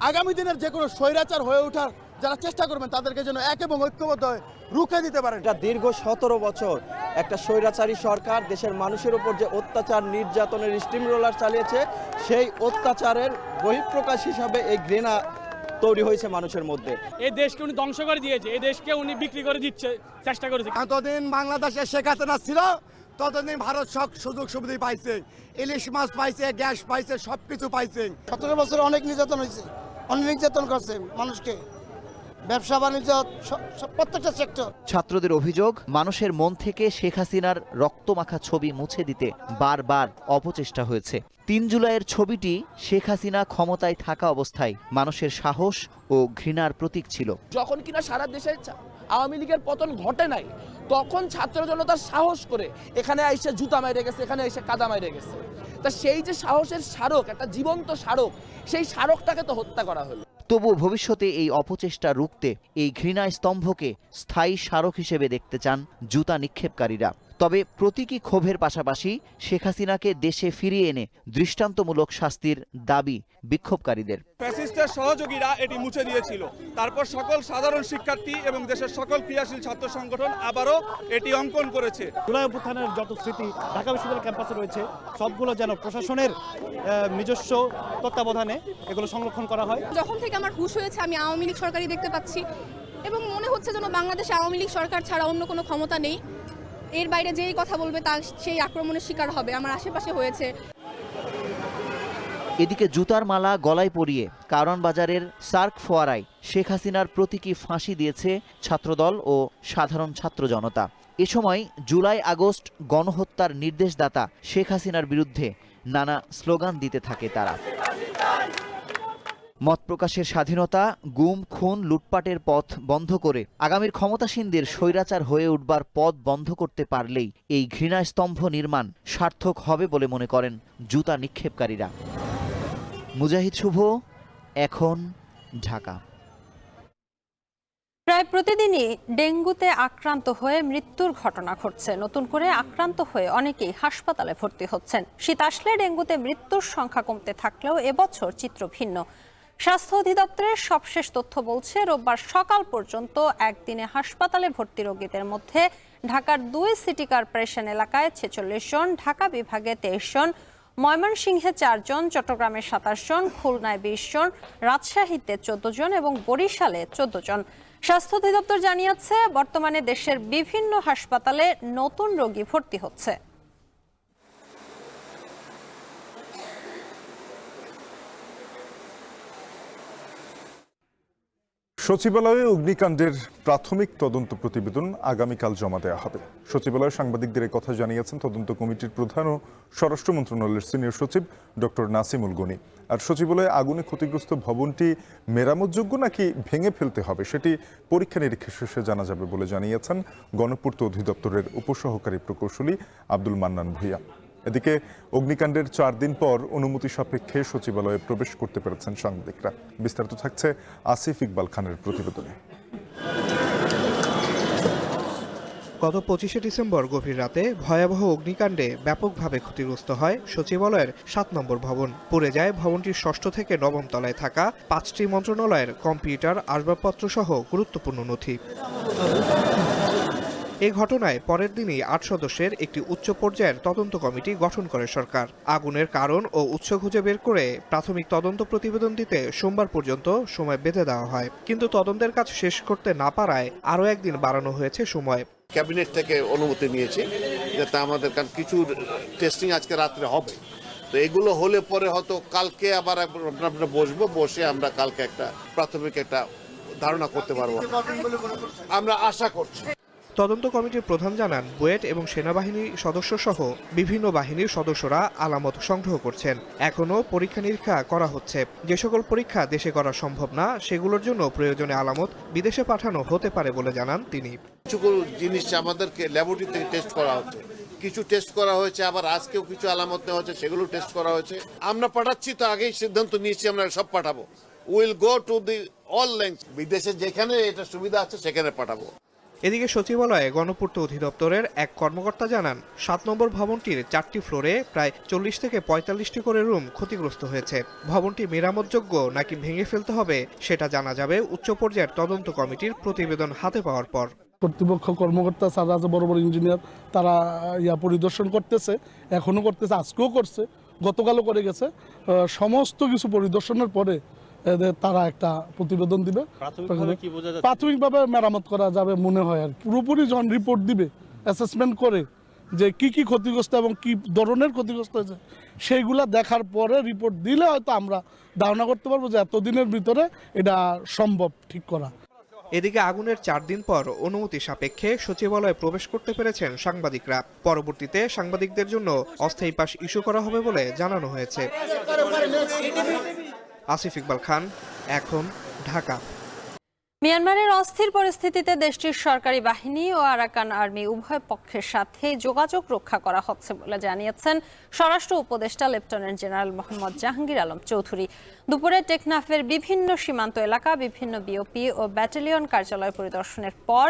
[SPEAKER 11] আগামী দিনের যে কোনো স্বৈরাচার হয়ে ওঠার যারা চেষ্টা করবেন তাদেরকে যেন এক এবং ঐক্যবদ্ধ হয়ে রুখে দিতে পারেন।
[SPEAKER 25] এটা দীর্ঘ 17 বছর একটা স্বৈরাচারী সরকার দেশের মানুষের উপর যে অত্যাচার, নির্যাতনের স্টিম রোলার চালিয়েছে, সেই অত্যাচারের বহিঃপ্রকাশ হিসাবে এই ঘৃণা তৈরি হয়েছে মানুষের মধ্যে।
[SPEAKER 9] এই দেশকে উনি ধ্বংস করে দিয়েছে, এই দেশকে উনি বিক্রি করে দিচ্ছে চেষ্টা করেছে।
[SPEAKER 11] এতদিন বাংলাদেশে শেখ হাসিনা ছিল, ততদিন ভারত সব সুযোগ সুবিধা পাইছে, ইলিশ মাছ পাইছে, গ্যাস পাইছে, সবকিছু পাইছে। 17 বছর অনেক নির্যাতন হয়েছে, অনেক নির্যাতন করছে মানুষকে, ব্যবসা বাণিজ্য, প্রত্যেকটা সেক্টর।
[SPEAKER 16] ছাত্রদের অভিযোগ, মানুষের মন থেকে শেখ হাসিনার রক্তমাখা ছবি মুছে দিতে বারবার অপচেষ্টা হয়েছে। 3 জুলাইয়ের ছবিটি শেখ হাসিনা ক্ষমতায় থাকা অবস্থায় মানুষের সাহস ও ঘৃণার প্রতীক ছিল।
[SPEAKER 26] যখন কিনা সারা দেশে আওয়ামী লীগের পতন ঘটে নাই, তখন ছাত্র জনতার সাহস করে এখানে এসে জুতা মেরে গেছে, এখানে এসে কাদা মেরে গেছে। তা সেই যে সাহসের স্মারক, একটা জীবন্ত স্মারক, সেই স্মারকটাকে তো হত্যা করা হলো।
[SPEAKER 16] তবুও ভবিষ্যতে এই অপচেষ্টা রুখতে এই ঘৃণা স্তম্ভকে স্থায়ী স্মারক হিসেবে দেখতে চান জুতা নিক্ষেপকারীরা। তবে প্রতীকী ক্ষোভের পাশাপাশি শেখ হাসিনাকে দেশে ফিরিয়ে এনে দৃষ্টান্তমূলক শাস্তির দাবি বিক্ষোভকারীদের।
[SPEAKER 23] ফ্যাসিস্টের সহযোগীরা এটি মুছে দিয়েছিল, তারপর সকল সাধারণ শিক্ষার্থী এবং দেশের সকল ক্রিয়াশীল ছাত্র সংগঠন আবারও এটি অঙ্কন করেছে। জুলাই অভ্যুত্থানের যত স্মৃতি ঢাকা বিশ্ববিদ্যালয় ক্যাম্পাসে রয়েছে, সবগুলো যেন প্রশাসনের নিজস্ব তত্ত্বাবধানে এগুলো সংরক্ষণ করা হয়।
[SPEAKER 22] যখন থেকে আমার হুঁশ হয়েছে, আমি আওয়ামী লীগ সরকারই দেখতে পাচ্ছি এবং মনে হচ্ছে যেন বাংলাদেশে আওয়ামী লীগ সরকার ছাড়া অন্য কোনো ক্ষমতা নেই। এর বাইরে যেই কথা বলবে তা সেই আক্রমণের শিকার হবে। আমার আশেপাশে হয়েছে।
[SPEAKER 16] এদিকে জুতার মালা গলায় পরিয়ে কারওয়ান বাজারের সার্ক ফোয়ারায় শেখ হাসিনার প্রতীকী ফাঁসি দিয়েছে ছাত্রদল ও সাধারণ ছাত্র জনতা।
[SPEAKER 4] এ সময় জুলাই আগস্ট গণহত্যার নির্দেশদাতা শেখ হাসিনার বিরুদ্ধে নানা স্লোগান দিতে থাকে তারা। মত প্রকাশের স্বাধীনতা, গুম, খুন, লুটপাটের পথ বন্ধ করে আগামীর ক্ষমতাসীনদের স্বৈরাচার হয়ে উঠবার পথ বন্ধ করতে পারলেই এই ঘৃণাস্তম্ভ নির্মাণ সার্থক হবে বলে মনে করেন জুতা নিক্ষেপকারীরা। মুজাহিদ শুভ, এখন, ঢাকা।
[SPEAKER 1] প্রায় প্রতিদিনই ডেঙ্গুতে আক্রান্ত হয়ে মৃত্যুর ঘটনা ঘটছে। নতুন করে আক্রান্ত হয়ে অনেকেই হাসপাতালে ভর্তি হচ্ছেন। শীত আসলে ডেঙ্গুতে মৃত্যুর সংখ্যা কমতে থাকলেও এবছর চিত্র ভিন্ন। স্বাস্থ্য অধিদপ্তরের সবশেষ তথ্য বলছে, রোববার সকাল পর্যন্ত একদিনে হাসপাতালে ভর্তি রোগীদের মধ্যে ঢাকার 2 সিটি কর্পোরেশন এলাকায় 46 জন, ঢাকা বিভাগে 23 জন, ময়মনসিংহে 4 জন, চট্টগ্রামে 27 জন, খুলনায় 20 জন, রাজশাহীতে 14 জন এবং বরিশালে 14 জন। স্বাস্থ্য অধিদপ্তর জানিয়েছে, বর্তমানে দেশের বিভিন্ন হাসপাতালে নতুন রোগী ভর্তি হচ্ছে।
[SPEAKER 2] সচিবালয়ে অগ্নিকাণ্ডের প্রাথমিক তদন্ত প্রতিবেদন আগামীকাল জমা দেওয়া হবে। সচিবালয়ে সাংবাদিকদের কথা জানিয়েছেন তদন্ত কমিটির প্রধান ও স্বরাষ্ট্র মন্ত্রণালয়ের সিনিয়র সচিব ডক্টর নাসিমুল গনি। আর সচিবালয়ে আগুনে ক্ষতিগ্রস্ত ভবনটি মেরামতযোগ্য নাকি ভেঙে ফেলতে হবে সেটি পরীক্ষা নিরীক্ষা শেষে জানা যাবে বলে জানিয়েছেন গণপূর্ত অধিদপ্তরের উপসহকারী প্রকৌশলী আব্দুল মান্নান ভূঁইয়া। এদিকে অগ্নিকাণ্ডের 4 দিন পর অনুমতি সাপেক্ষে সচিবালয়ে প্রবেশ করতে পেরেছেন সাংবাদিকরা। বিস্তারিত থাকছে আসিফ ইকবাল খানের প্রতিবেদনে।
[SPEAKER 5] গত 25শে ডিসেম্বর গভীর রাতে ভয়াবহ অগ্নিকাণ্ডে ব্যাপকভাবে ক্ষতিগ্রস্ত হয় সচিবালয়ের 7 নম্বর ভবন। পুড়ে যায় ভবনটির 6ষ্ঠ থেকে 9ম তলায় থাকা 5টি মন্ত্রণালয়ের কম্পিউটার, আসবাবপত্র সহ গুরুত্বপূর্ণ নথি। এই ঘটনায় পরের দিনই 8 সদস্যের একটি উচ্চ পর্যায়ের তদন্ত কমিটি গঠন করে সরকার। আগুনের কারণ ও উৎস খুঁজে বের করে প্রাথমিক তদন্ত প্রতিবেদন দিতে সোমবার পর্যন্ত সময় বেঁধে দেওয়া হয়, কিন্তু তদন্তের কাজ শেষ করতে না পারায় আরও একদিন বাড়ানো হয়েছে সময়।
[SPEAKER 11] ক্যাবিনেট থেকে অনুমতি নিয়েছি যাতে আমাদের কিছু টেস্টিং আজকে রাত্রে হবে, তো এগুলো হলে পরে হয়তো কালকে আবার আমরা বসে আমরা কালকে একটা প্রাথমিক একটা ধারণা করতে পারবো, আমরা আশা করছি।
[SPEAKER 5] তদন্ত কমিটির প্রধান জানান, বুয়েট এবং সেনাবাহিনী সদস্য সহ বিভিন্ন বাহিনীর সদস্যরা আলামত সংগ্রহ করছেন। এখনও পরীক্ষা নিরীক্ষা করা হচ্ছে। যে সকল পরীক্ষা দেশে করা সম্ভব না সেগুলোর জন্য প্রয়োজনে আলামত বিদেশে পাঠানো হতে পারে বলে জানান তিনি।
[SPEAKER 11] কিছু জিনিস আমাদেরকে ল্যাবরেটরি থেকে টেস্ট করা হচ্ছে, কিছু টেস্ট করা হয়েছে, আবার আজকেও কিছু আলামত নেওয়া হচ্ছে, সেগুলো টেস্ট করা হয়েছে। আমরা পাঠাচ্ছি, তো আগেই সিদ্ধান্ত নিয়েছি আমরা সব পাঠাবো। Will go to the all length, বিদেশে যেখানে এটা সুবিধা আছে সেখানে পাঠাবো।
[SPEAKER 5] এদিকে সচিবালয়ে গণপূর্ত অধিদপ্তরের এক কর্মকর্তা জানান, 7 নম্বর ভবনটির 4টি ফ্লোরে প্রায় 40 থেকে 45টি করে রুম ক্ষতিগ্রস্ত হয়েছে। ভবনটি মেরামতযোগ্য নাকি ভেঙে ফেলতে হবে সেটা জানা যাবে উচ্চ পর্যায়ের তদন্ত কমিটির প্রতিবেদন হাতে পাওয়ার পর।
[SPEAKER 6] কর্তৃপক্ষ কর্মকর্তা স্যার আছে, বড় বড় ইঞ্জিনিয়ার, তারা পরিদর্শন করতেছে, এখনো করতেছে, আজকেও করছে, গতকালও করে গেছে। সমস্ত কিছু পরিদর্শনের পরে তারা একটা প্রতিবেদন দিবে। প্রাথমিকভাবে মেরামত করা যাবে মনে হয়। আর পুরোপুরি যখন রিপোর্ট দিবে অ্যাসেসমেন্ট করে যে কি কি ক্ষতিগ্রস্ত এবং কি ধরনের ক্ষতিগ্রস্ত হয়েছে সেইগুলা দেখার পরে রিপোর্ট দিলে হয়তো আমরা ধারণা করতে পারবো যে এতদিনের ভিতরে এটা সম্ভব ঠিক করা।
[SPEAKER 5] এদিকে আগুনের 4 দিন পর অনুমতি সাপেক্ষে সচিবালয়ে প্রবেশ করতে পেরেছেন সাংবাদিকরা। পরবর্তীতে সাংবাদিকদের জন্য অস্থায়ী পাস ইস্যু করা হবে বলে জানানো হয়েছে। আসিফ ইকবাল খান, এখন, ঢাকা।
[SPEAKER 1] মিয়ানমারের অস্থির পরিস্থিতিতে দেশটির সরকারি বাহিনী ও আরাকান আর্মি উভয় পক্ষের সাথে যোগাযোগ রক্ষা করা হচ্ছে বলে জানিয়েছেন স্বরাষ্ট্র উপদেষ্টা লেফটেন্যান্ট জেনারেল মোহাম্মদ জাহাঙ্গীর আলম চৌধুরী। দুপুরে টেকনাফের বিভিন্ন সীমান্ত এলাকা, বিভিন্ন বিওপি ও ব্যাটালিয়ন কার্যালয় পরিদর্শনের পর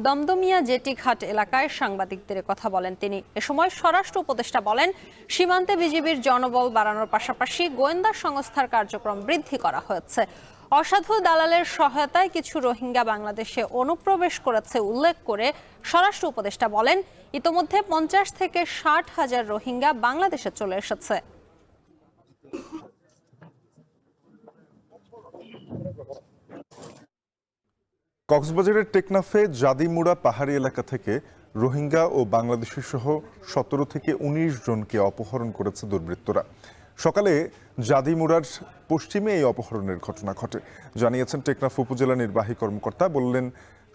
[SPEAKER 1] দমদমিয়া জেটিঘাট এলাকায় সাংবাদিকদের কথা বলেন তিনি। এ সময় স্বরাষ্ট্র উপদেষ্টা বলেন, সীমান্তে বিজিবির জনবল বাড়ানোর পাশাপাশি গোয়েন্দা সংস্থার কার্যক্রম বৃদ্ধি করা হয়েছে। অসাধু দালালের সহায়তায় কিছু রোহিঙ্গা বাংলাদেশে অনুপ্রবেশ করেছে উল্লেখ করে স্বরাষ্ট্র উপদেষ্টা বলেন, ইতোমধ্যে 50 থেকে 60 হাজার রোহিঙ্গা বাংলাদেশে চলে এসেছে।
[SPEAKER 2] কক্সবাজারের টেকনাফে জাদিমুড়া পাহাড়ি এলাকা থেকে রোহিঙ্গা ও বাংলাদেশি সহ 17 থেকে 19 জনকে অপহরণ করেছে দুর্বৃত্তরা। সকালে জাদিমুড়ার পশ্চিমে এই অপহরণের ঘটনা ঘটে জানিয়েছেন টেকনাফ উপজেলা নির্বাহী কর্মকর্তা। বললেন,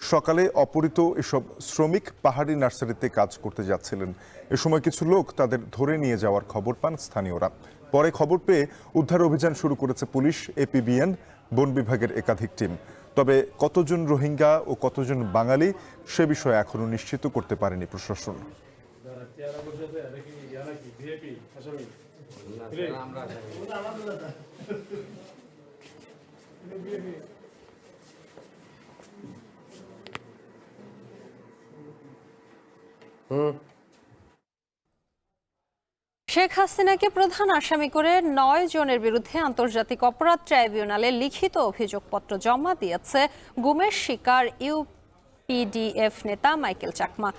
[SPEAKER 2] সকালে অপহৃত এসব শ্রমিক পাহাড়ি নার্সারিতে কাজ করতে যাচ্ছিলেন। এ সময় কিছু লোক তাদের ধরে নিয়ে যাওয়ার খবর পান স্থানীয়রা। পরে খবর পেয়ে উদ্ধার অভিযান শুরু করেছে পুলিশ, এপিবিএন, বন বিভাগের একাধিক টিম। তবে কতজন রোহিঙ্গা ও কতজন বাঙালি সে বিষয়ে এখনো নিশ্চিত করতে পারেনি প্রশাসন।
[SPEAKER 1] শেখ হাসিনাকে প্রধান আসামি করে 9 জনের বিরুদ্ধে আন্তর্জাতিক অপরাধ ট্রাইব্যুনালে লিখিত অভিযোগপত্র জমা দিয়েছে গুমের শিকার ইউপিডিএফ নেতা মাইকেল চাকমা।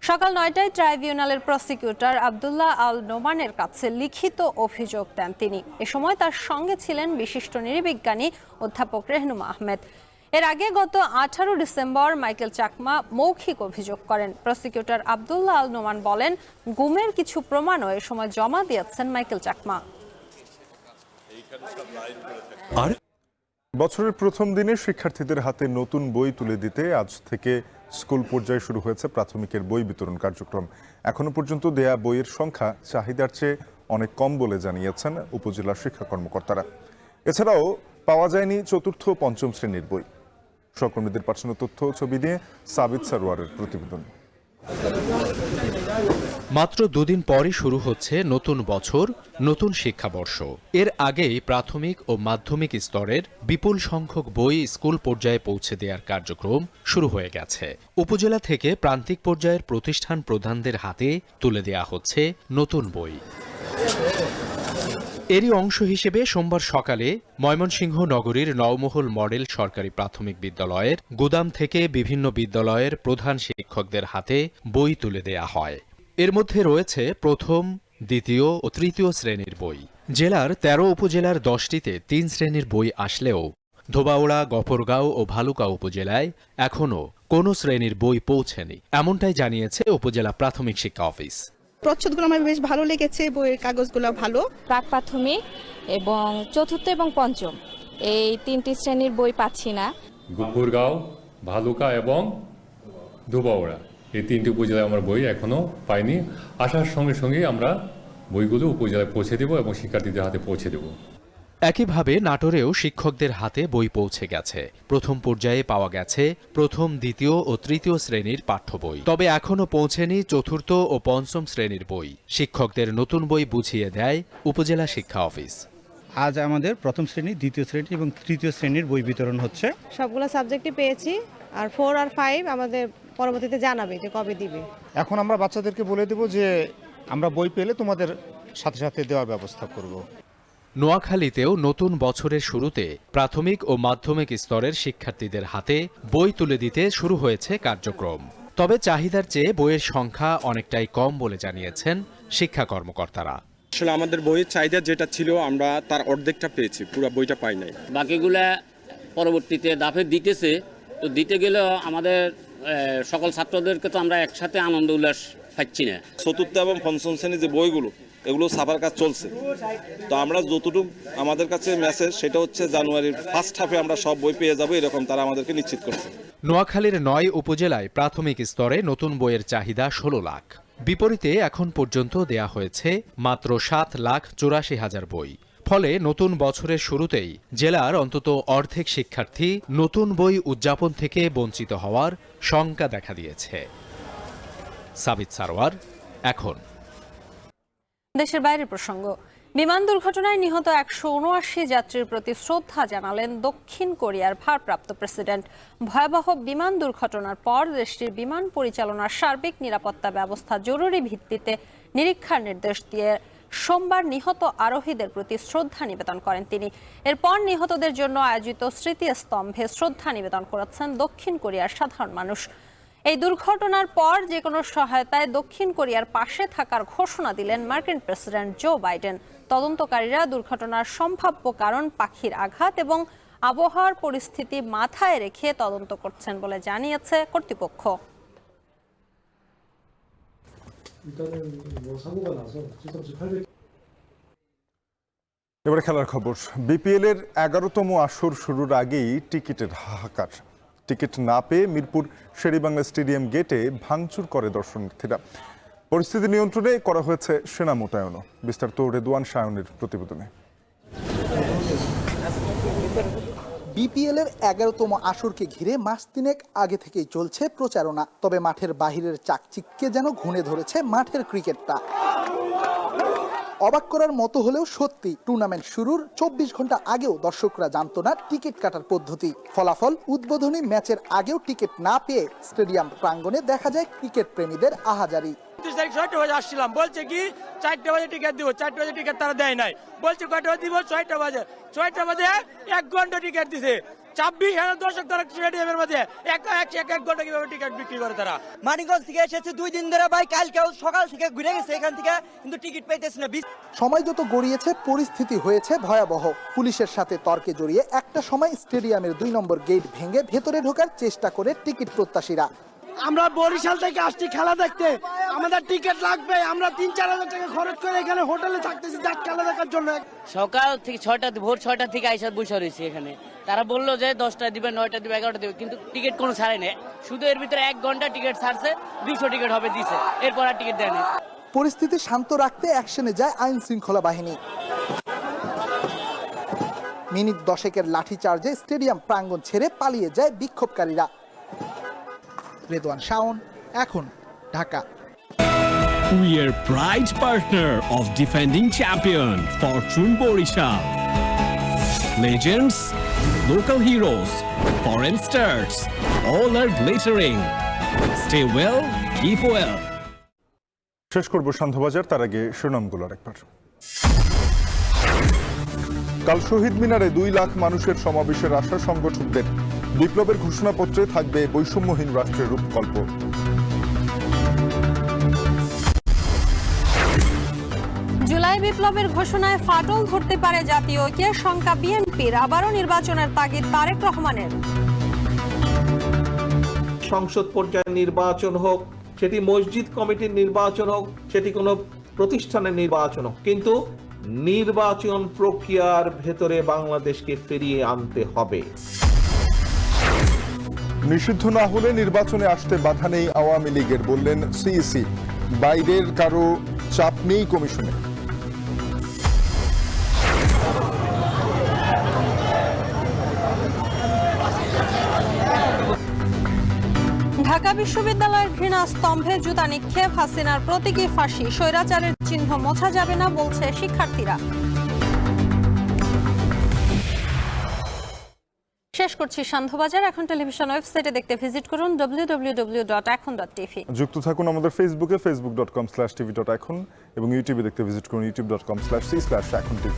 [SPEAKER 1] সকাল 9টায় ট্রাইব্যুনালের প্রসিকিউটর আব্দুল্লাহ আল নোমানের কাছে লিখিত অভিযোগ দেন তিনি। এ সময় তার সঙ্গে ছিলেন বিশিষ্ট নৃবিজ্ঞানী অধ্যাপক রেহনুমা আহমেদ। এর আগে গত 18 ডিসেম্বর মাইকেল চাকমা মৌখিক অভিযোগ করেন। প্রসিকিউটর আব্দুল্লাহ আল নোমান বলেন, গুমের কিছু প্রমাণও এ সময় জমা দিয়েছেন মাইকেল চাকমা।
[SPEAKER 2] বছরের প্রথম দিনে শিক্ষার্থীদের হাতে নতুন বই তুলে দিতে আজ থেকে স্কুল পর্যায়ে শুরু হয়েছে প্রাথমিকের বই বিতরণ কার্যক্রম। এখনো পর্যন্ত দেয়া বইয়ের সংখ্যা চাহিদার চেয়ে অনেক কম বলে জানিয়েছেন উপজেলা শিক্ষা কর্মকর্তারা। এছাড়াও পাওয়া যায়নি চতুর্থ ও পঞ্চম শ্রেণীর বই। সহকর্মীদের পাঠানো তথ্য ছবি দিয়ে সাবিত সারোয়ারের প্রতিবেদন।
[SPEAKER 7] মাত্র দুদিন পরই শুরু হচ্ছে নতুন বছর, নতুন শিক্ষাবর্ষ। এর আগেই প্রাথমিক ও মাধ্যমিক স্তরের বিপুল সংখ্যক বই স্কুল পর্যায়ে পৌঁছে দেওয়ার কার্যক্রম শুরু হয়ে গেছে। উপজেলা থেকে প্রান্তিক পর্যায়ের প্রতিষ্ঠান প্রধানদের হাতে তুলে দেয়া হচ্ছে নতুন বই। এরই অংশ হিসেবে সোমবার সকালে ময়মনসিংহ নগরীর নওমহল মডেল সরকারি প্রাথমিক বিদ্যালয়ের গুদাম থেকে বিভিন্ন বিদ্যালয়ের প্রধান শিক্ষকদের হাতে বই তুলে দেয়া হয়। এর মধ্যে রয়েছে প্রথম, দ্বিতীয় ও তৃতীয় শ্রেণীর বই। জেলার 13 উপজেলার 10টিতে 3 শ্রেণীর বই আসলেও ধোবাউড়া, গফরগাঁও ও ভালুকা উপজেলায় এখনও কোনো শ্রেণীর বই পৌঁছেনি, এমনটাই জানিয়েছে উপজেলা প্রাথমিক শিক্ষা অফিস।
[SPEAKER 8] প্রচ্ছদগুলো আমার বেশ ভালো লেগেছে, বইয়ের কাগজগুলো ভালো।
[SPEAKER 12] প্রাক প্রাথমিক এবং চতুর্থ এবং পঞ্চম এই 3টি শ্রেণীর বই পাচ্ছি না।
[SPEAKER 13] গফরগাঁও, ভালুকা এবং ধোবাউড়া এই 3টি উপজেলায় আমার বই এখনো পাইনি। আসার সঙ্গে সঙ্গে আমরা বইগুলো উপজেলায় পৌঁছে দেব এবং শিক্ষার্থীদের হাতে পৌঁছে দেব।
[SPEAKER 7] একইভাবে নাটোরেও শিক্ষকদের হাতে বই পৌঁছে গেছে। প্রথম পর্যায়ে পাওয়া গেছে প্রথম, দ্বিতীয় ও তৃতীয় শ্রেণীর পাঠ্য বই। তবে এখনো পৌঁছেনি চতুর্থ ও পঞ্চম শ্রেণীর বই। শিক্ষকদের নতুন বই বুঝিয়ে দেয় উপজেলা শিক্ষা অফিস।
[SPEAKER 14] আজ আমাদের প্রথম শ্রেণী, দ্বিতীয় শ্রেণী এবং তৃতীয় শ্রেণীর বই বিতরণ হচ্ছে।
[SPEAKER 15] সবগুলো সাবজেক্টই পেয়েছি, আর 4 আর 5 আমাদের পরবর্তীতে জানাবে যে কবে দিবে।
[SPEAKER 14] এখন আমরা বাচ্চাদেরকে বলে দেব যে আমরা বই পেলে তোমাদের সাথে সাথে দেওয়ার ব্যবস্থা করব।
[SPEAKER 7] নোয়াখালীতেও নতুন বছরের শুরুতে প্রাথমিক ও মাধ্যমিক স্তরের শিক্ষার্থীদের হাতে বই তুলে দিতে শুরু হয়েছে কার্যক্রম। তবে চাহিদার চেয়ে বইয়ের সংখ্যা অনেকটাই কম বলে জানিয়েছেন শিক্ষা কর্মকর্তারা।
[SPEAKER 27] আসলে আমাদের বইয়ের চাহিদা যেটা ছিল আমরা তার অর্ধেকটা পেয়েছি, পুরো বইটা পাই নাই।
[SPEAKER 28] বাকিগুলা পরবর্তীতে দাফে দিতেছে, তো দিতে গেলেও আমাদের সকল ছাত্রদেরকে তো আমরা একসাথে আনন্দ উল্লাস পাচ্ছি না।
[SPEAKER 27] চতুর্থ এবং পঞ্চম শ্রেণীর যে বইগুলো এগুলো ছাপার কাজ চলছে, তো আমরা যতটুকু আমাদের কাছে মেসেজ সেটা হচ্ছে জানুয়ারির ফার্স্ট হাফে আমরা সব বই পেয়ে যাবো, এরকম তারা আমাদেরকে নিশ্চিত করছে।
[SPEAKER 7] নোয়াখালীর 9 উপজেলায় প্রাথমিক স্তরে নতুন বইয়ের চাহিদা 16 লাখ। বিপরীতে এখন পর্যন্ত দেয়া হয়েছে মাত্র 7,84,000 বই। ফলে নতুন বছরের শুরুতেই জেলার অন্তত অর্ধেক শিক্ষার্থী নতুন বই উদযাপন থেকে বঞ্চিত হওয়ার শঙ্কা দেখা দিয়েছে। সাবিত সারোয়ার, এখন।
[SPEAKER 1] দেশের বাইরের প্রসঙ্গ। বিমান দুর্ঘটনায় নিহত 179 যাত্রীর প্রতি শ্রদ্ধা জানালেন দক্ষিণ কোরিয়ার ভারপ্রাপ্ত প্রেসিডেন্ট। ভয়াবহ বিমান দুর্ঘটনার পর দেশটির বিমান পরিচালনার সার্বিক নিরাপত্তা ব্যবস্থা জরুরি ভিত্তিতে নিরীক্ষার নির্দেশ দিয়ে সোমবার নিহত আরোহীদের প্রতি শ্রদ্ধা নিবেদন করেন তিনি। এরপর নিহতদের জন্য আয়োজিত স্মৃতিস্তম্ভে শ্রদ্ধা নিবেদন করেছেন দক্ষিণ কোরিয়ার সাধারণ মানুষ। এই দুর্ঘটনার পর যে কোনো সহায়তায় দক্ষিণ কোরিয়ার পাশে থাকার ঘোষণা দিলেন মার্কিন প্রেসিডেন্ট জো বাইডেন। তদন্তকারীরা দুর্ঘটনার সম্ভাব্য কারণ, পাখির আঘাত এবং আবহাওয়ার পরিস্থিতি মাথায় রেখে তদন্ত করছেন বলে জানিয়েছে কর্তৃপক্ষ।
[SPEAKER 2] এবারে খেলার খবর। বিপিএল এর 11তম আসর শুরুর আগেই টিকিটের হাহাকার। টিকিট না পেয়ে মিরপুর শেরেবাংলা স্টেডিয়াম গেটে ভাঙচুর করে দর্শনার্থীরা। পরিস্থিতি নিয়ন্ত্রণে করা হয়েছে সেনা মোতায়েনও। বিস্তারিত রেদওয়ান সায়নের প্রতিবেদনে।
[SPEAKER 3] বিপিএল এর 11তম আসরকে ঘিরে মাস তিনেক আগে থেকেই চলছে প্রচারণা। তবে মাঠের বাহিরের চাকচিক্যে যেন ঘুণে ধরেছে মাঠের ক্রিকেটটা। অবাক করার মতো হলেও সত্যি, টুর্নামেন্ট শুরুর 24 ঘন্টা আগেও দর্শকরা জানতো না টিকিট কাটার পদ্ধতি। ফলাফল, উদ্বোধনী ম্যাচের আগেও টিকিট না পেয়ে স্টেডিয়াম প্রাঙ্গণে দেখা যায় ক্রিকেট প্রেমীদের আহাজারি।
[SPEAKER 10] 6টা বাজে আসছিলাম, বলছে কি 4টা বাজে টিকিট দিব, 4টা বাজে টিকিট তারা দেয় নাই, বলছে কয়টা বাজে দিব, 6টা বাজে 1 ঘন্টা টিকিট দিছে। 26,000 দর্শক তারা স্টেডিয়ামের মধ্যে এক ঘন্টা কিভাবে টিকিট বিক্রি করে তারা?
[SPEAKER 17] মানিকগঞ্জ থেকে এসেছে 2 দিন ধরে ভাই, কালকেও সকাল থেকে ঘুরে গেছে এখান থেকে, কিন্তু টিকিট পাইতেছে না।
[SPEAKER 3] সময় যত গড়িয়েছে পরিস্থিতি হয়েছে ভয়াবহ। পুলিশের সাথে তর্কে জড়িয়ে একটা সময় স্টেডিয়ামের 2 নম্বর গেট ভেঙে ভেতরে ঢোকার চেষ্টা করে টিকিট প্রত্যাশীরা।
[SPEAKER 17] আমরা বরিশাল থেকে আসছি খেলা দেখতে, আমাদের টিকিট লাগবে। আমরা 3-4 হাজার টাকা খরচ করে এখানে হোটেলে থাকতেছি খেলা দেখার জন্য।
[SPEAKER 18] সকাল থেকে ভোর 6টা থেকে আইসা বসে রয়েছে এখানে। তারা বললো যে 10টা দিবে, 9টা দিবে, 11টা দিবে, কিন্তু টিকিট কোনো ছাড়ে নেই। শুধু এর ভিতরে 1 ঘন্টা টিকিট ছাড়ছে, 200 টিকিট হবে দিছে, এরপর আর টিকিট দেয়নি।
[SPEAKER 3] পরিস্থিতি শান্ত রাখতে অ্যাকশনে যায় আইন শৃঙ্খলা বাহিনী। মিনিট 10-এর লাঠিচার্জে স্টেডিয়াম প্রাঙ্গণ ছেড়ে পালিয়ে যায় বিক্ষোভকারীরা। রেদওয়ান শাওন, এখন, Dhaka.
[SPEAKER 19] We are proud partner of defending champion Fortune Borishal. Legends, local heroes, foreign stars, all are glittering. Stay well, keep well.
[SPEAKER 2] শেষ করব সন্ধ্যাবাজার, তার আগে শিরোনামগুলো আরেকবার। কাল শহীদ মিনারে 2 লাখ মানুষের সমাবেশের আশা সংগঠকদের। বিপ্লবের ঘোষণাপত্রে থাকবে বৈষম্যহীন রাষ্ট্রের রূপকল্প।
[SPEAKER 1] জুলাই বিপ্লবের ঘোষণায় ফাটল ধরতে পারে জাতীয় ঐক্যের শঙ্কা বিএনপির। আবারও নির্বাচনের তাগিদ তারেক রহমানের।
[SPEAKER 20] সংসদ পর্যায়ে নির্বাচন হোক, সেটি মসজিদ কমিটির নির্বাচন হোক, সেটি কোনো প্রতিষ্ঠানের নির্বাচন হোক, কিন্তু নির্বাচন প্রক্রিয়ার ভেতরে বাংলাদেশকে ফিরিয়ে আনতে হবে।
[SPEAKER 2] নিষিদ্ধ না হলে নির্বাচনে আসতে বাধা নেই আওয়ামী লীগের, বললেন সিইসি। বাইরের কারো চাপ নেই কমিশনে।
[SPEAKER 1] ঢাকা বিশ্ববিদ্যালয়ের ঘৃণা স্তম্ভে জুতা নিক্ষেপ, হাসিনার প্রতীকী ফাঁসি, স্বৈরাচারের চিহ্ন মোছা যাবে না বলছে শিক্ষার্থীরা। শেষ করছি সন্ধ্যাবাজার। এখন টেলিভিশন ওয়েবসাইটে দেখতে ভিজিট করুন www.ekhon.tv।
[SPEAKER 2] যুক্ত থাকুন আমাদের ফেসবুকে facebook.com/tv.ekhon এবং ইউটিউবে দেখতে ভিজিট করুন youtube.com/c/ekhon tv।